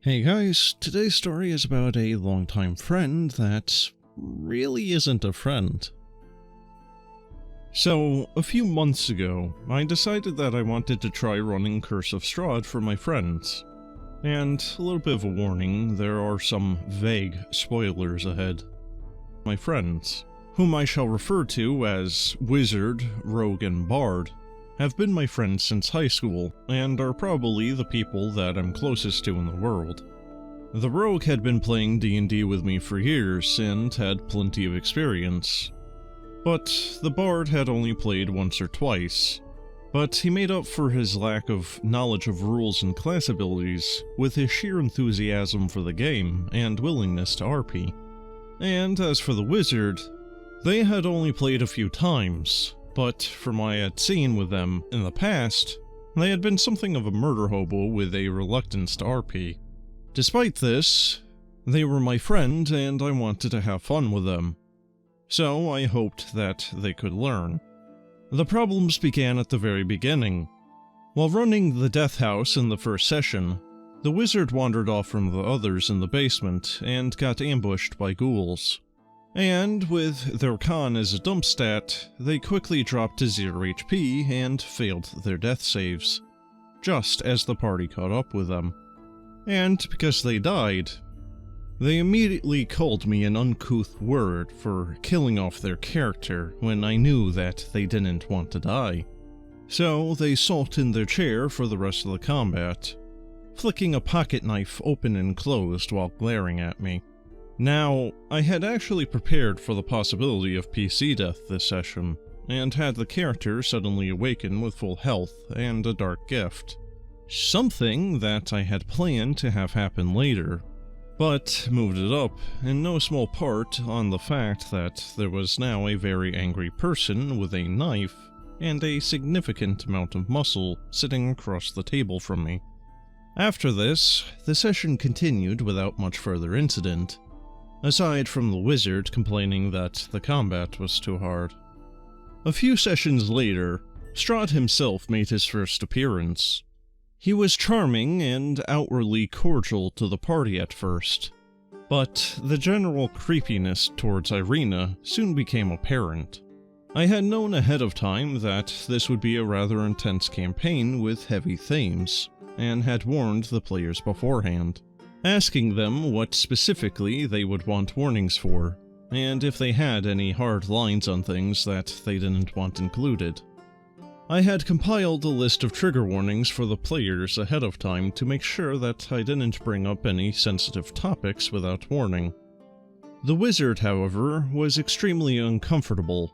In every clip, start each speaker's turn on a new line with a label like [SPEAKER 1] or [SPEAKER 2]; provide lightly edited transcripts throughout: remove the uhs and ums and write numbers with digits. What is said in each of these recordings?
[SPEAKER 1] Hey guys, today's story is about a longtime friend that really isn't a friend. So, a few months ago, I decided that I wanted to try running Curse of Strahd for my friends. And a little bit of a warning, there are some vague spoilers ahead. My friends, whom I shall refer to as Wizard, Rogue, and Bard, have been my friends since high school, and are probably the people that I'm closest to in the world. The Rogue had been playing D&D with me for years, and had plenty of experience. But the Bard had only played once or twice, but he made up for his lack of knowledge of rules and class abilities with his sheer enthusiasm for the game and willingness to RP. And as for the Wizard, they had only played a few times, but from what I had seen with them in the past, they had been something of a murder hobo with a reluctance to RP. Despite this, they were my friend and I wanted to have fun with them. So I hoped that they could learn. The problems began at the very beginning. While running the Death House in the first session, the Wizard wandered off from the others in the basement and got ambushed by ghouls. And with their con as a dump stat, they quickly dropped to 0 HP and failed their death saves, just as the party caught up with them. And because they died, they immediately called me an uncouth word for killing off their character when I knew that they didn't want to die. So they sulked in their chair for the rest of the combat, flicking a pocket knife open and closed while glaring at me. Now, I had actually prepared for the possibility of PC death this session, and had the character suddenly awaken with full health and a dark gift. Something that I had planned to have happen later, but moved it up in no small part on the fact that there was now a very angry person with a knife and a significant amount of muscle sitting across the table from me. After this, the session continued without much further incident, aside from the Wizard complaining that the combat was too hard. A few sessions later, Strahd himself made his first appearance. He was charming and outwardly cordial to the party at first, but the general creepiness towards Irina soon became apparent. I had known ahead of time that this would be a rather intense campaign with heavy themes, and had warned the players beforehand, asking them what specifically they would want warnings for, and if they had any hard lines on things that they didn't want included. I had compiled a list of trigger warnings for the players ahead of time to make sure that I didn't bring up any sensitive topics without warning. The Wizard, however, was extremely uncomfortable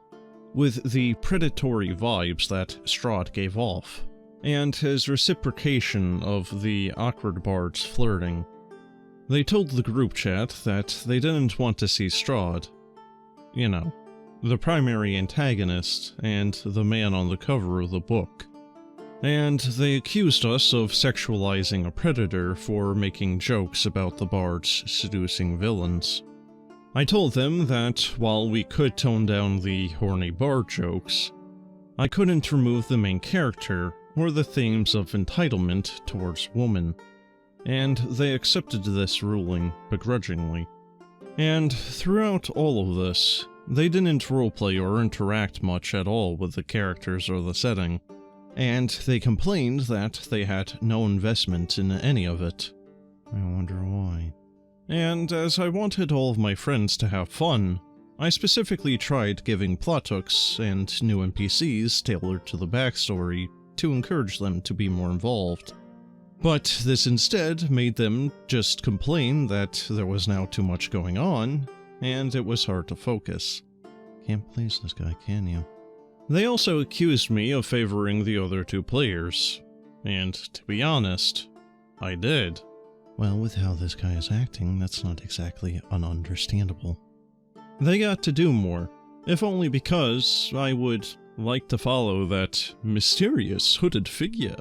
[SPEAKER 1] with the predatory vibes that Strahd gave off, and his reciprocation of the awkward Bard's flirting. They told the group chat that they didn't want to see Strahd, you know, the primary antagonist and the man on the cover of the book. And they accused us of sexualizing a predator for making jokes about the Bards seducing villains. I told them that while we could tone down the horny Bard jokes, I couldn't remove the main character or the themes of entitlement towards women. And they accepted this ruling begrudgingly. And throughout all of this, they didn't roleplay or interact much at all with the characters or the setting, and they complained that they had no investment in any of it. I wonder why. And as I wanted all of my friends to have fun, I specifically tried giving plot hooks and new NPCs tailored to the backstory to encourage them to be more involved. But this instead made them just complain that there was now too much going on, and it was hard to focus. Can't please this guy, can you? They also accused me of favoring the other two players, and to be honest, I did. Well, with how this guy is acting, that's not exactly ununderstandable. They got to do more, if only because I would like to follow that mysterious hooded figure.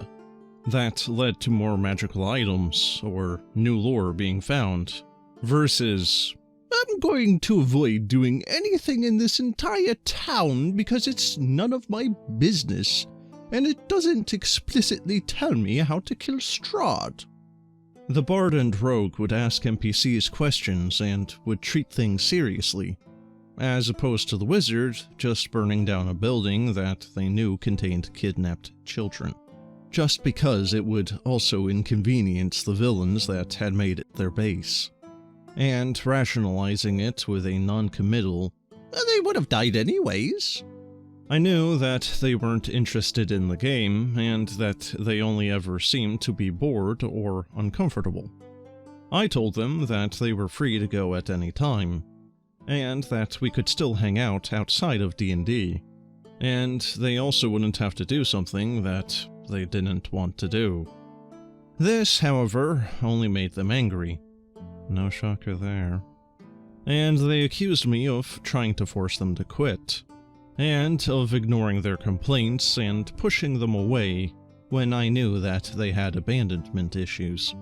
[SPEAKER 1] That led to more magical items, or new lore being found, versus, I'm going to avoid doing anything in this entire town because it's none of my business, and it doesn't explicitly tell me how to kill Strahd. The bard and rogue would ask NPCs questions and would treat things seriously, as opposed to the wizard just burning down a building that they knew contained kidnapped children, just because it would also inconvenience the villains that had made it their base, and rationalizing it with a non-committal, "They would have died anyways." I knew that they weren't interested in the game, and that they only ever seemed to be bored or uncomfortable. I told them that they were free to go at any time, and that we could still hang out outside of D&D, and they also wouldn't have to do something that they didn't want to do. This, however, only made them angry. No shocker there. And they accused me of trying to force them to quit, and of ignoring their complaints and pushing them away when I knew that they had abandonment issues.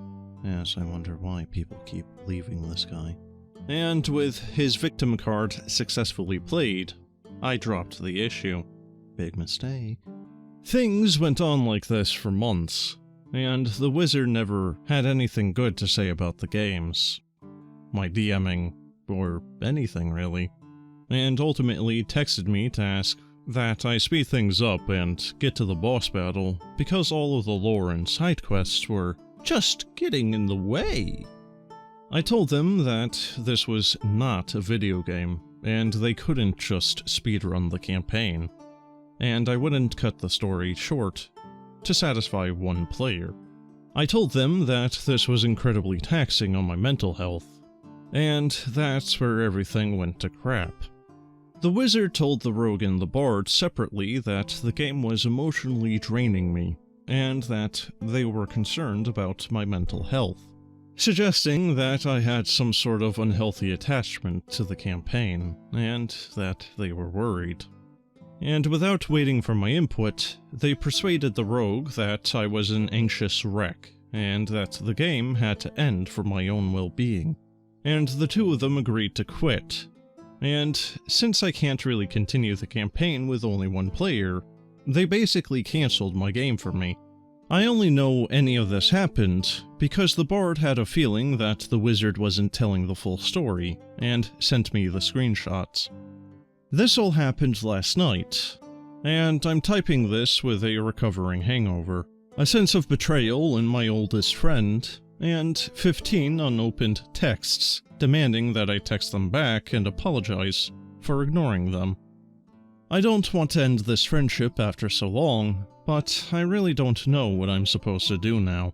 [SPEAKER 1] Yes, I wonder why people keep leaving this guy. And with his victim card successfully played, I dropped the issue. Big mistake. Things went on like this for months, and the wizard never had anything good to say about the games, my DMing, or anything really, and ultimately texted me to ask that I speed things up and get to the boss battle because all of the lore and side quests were just getting in the way. I told them that this was not a video game, and they couldn't just speedrun the campaign, and I wouldn't cut the story short to satisfy one player. I told them that this was incredibly taxing on my mental health, and that's where everything went to crap. The wizard told the rogue and the bard separately that the game was emotionally draining me, and that they were concerned about my mental health, suggesting that I had some sort of unhealthy attachment to the campaign, and that they were worried. And without waiting for my input, they persuaded the rogue that I was an anxious wreck, and that the game had to end for my own well-being. And the two of them agreed to quit. And since I can't really continue the campaign with only one player, they basically cancelled my game for me. I only know any of this happened because the bard had a feeling that the wizard wasn't telling the full story, and sent me the screenshots. This all happened last night, and I'm typing this with a recovering hangover, a sense of betrayal in my oldest friend, and 15 unopened texts demanding that I text them back and apologize for ignoring them. I don't want to end this friendship after so long, but I really don't know what I'm supposed to do now.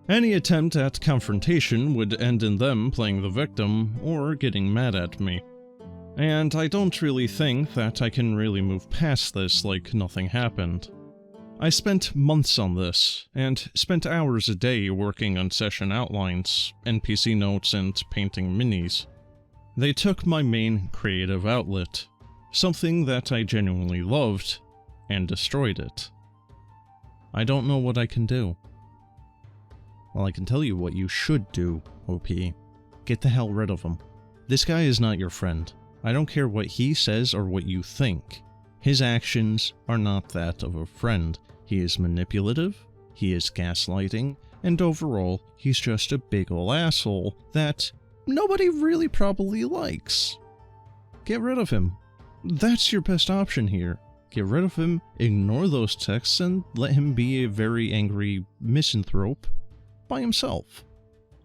[SPEAKER 1] Any attempt at confrontation would end in them playing the victim or getting mad at me. And I don't really think that I can really move past this like nothing happened. I spent months on this, and spent hours a day working on session outlines, NPC notes, and painting minis. They took my main creative outlet, something that I genuinely loved, and destroyed it. I don't know what I can do. Well, I can tell you what you should do, OP. Get the hell rid of him. This guy is not your friend. I don't care what he says or what you think. His actions are not that of a friend. He is manipulative, he is gaslighting, and overall, he's just a big ol' asshole that nobody really probably likes. Get rid of him. That's your best option here. Get rid of him, ignore those texts, and let him be a very angry misanthrope by himself.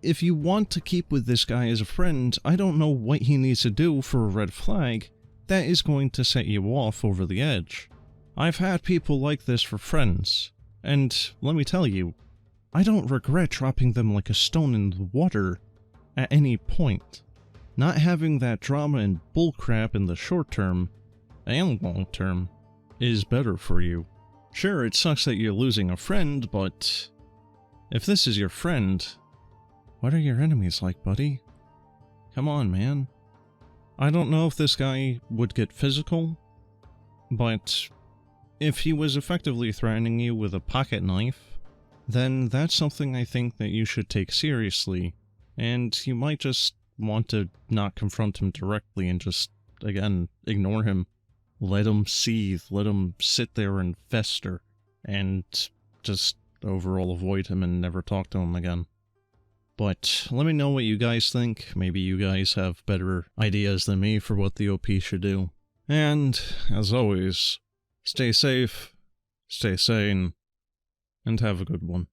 [SPEAKER 1] If you want to keep with this guy as a friend, I don't know what he needs to do for a red flag that is going to set you off over the edge. I've had people like this for friends, and let me tell you, I don't regret dropping them like a stone in the water at any point. Not having that drama and bullcrap in the short term, and long term, is better for you. Sure, it sucks that you're losing a friend, but if this is your friend, what are your enemies like, buddy? Come on, man. I don't know if this guy would get physical, but if he was effectively threatening you with a pocket knife, then that's something I think that you should take seriously, and you might just want to not confront him directly and just, again, ignore him. Let him seethe, let him sit there and fester, and just overall avoid him and never talk to him again. But let me know what you guys think. Maybe you guys have better ideas than me for what the OP should do. And, as always, stay safe, stay sane, and have a good one.